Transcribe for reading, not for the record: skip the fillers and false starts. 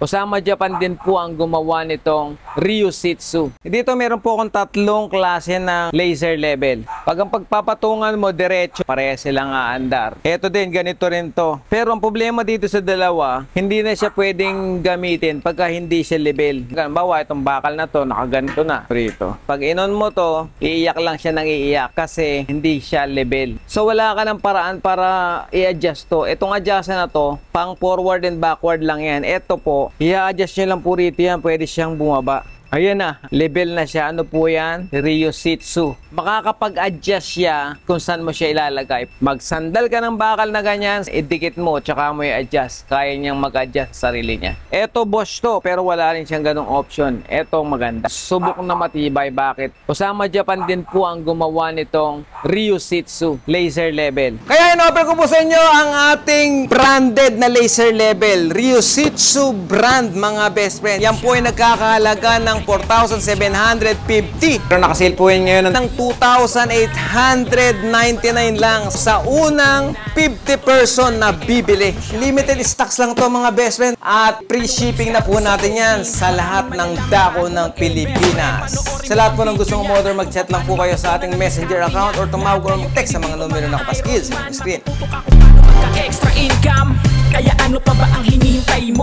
Osama Japan din po ang gumawa nitong Ryushitsu. Dito meron po akong tatlong klase ng laser level. Pag ang pagpapatungan mo diretso, pareha silang aandar. Ito din, ganito rin to. Pero ang problema dito sa dalawa, hindi na siya pwedeng gamitin pagka hindi siya level. Bawa itong bakal na to, nakaganito na. Rito. Pag inon mo to, iiyak lang siya ng iiyak kasi hindi siya level. So wala ka ng paraan para i-adjust to. Itong adjust na to, pang forward and backward lang yan. Ito po, i-adjust nyo lang po rito yan, pwede siyang bumaba. Ayan na, level na siya. Ano po yan? Ryushitsu. Makakapag-adjust siya kung saan mo siya ilalagay. Magsandal ka ng bakal na ganyan, idikit mo, tsaka mo i-adjust. Kaya niyang mag-adjust sa sarili niya. Eto boss to, pero wala rin siyang ganong option. Eto maganda. Subok na matibay. Bakit? Osama Japan din po ang gumawa nitong Ryushitsu laser level. Kaya in-offer ko po sa inyo ang ating branded na laser level. Ryushitsu brand, mga best friend. Yan po ay nagkakahalaga ng 4,750. Pero nakasale po yun ngayon ng 2,899 lang sa unang 50 person na bibili. Limited stocks lang to, mga best friend. At free shipping na po natin yan sa lahat ng dako ng Pilipinas. Sa lahat po ng gustong umorder, mag-chat lang po kayo sa ating messenger account or tumawag or mag-text sa mga numero na nakapaskil sa screen. Extra income, kaya ano pa ba ang hinihintay mo?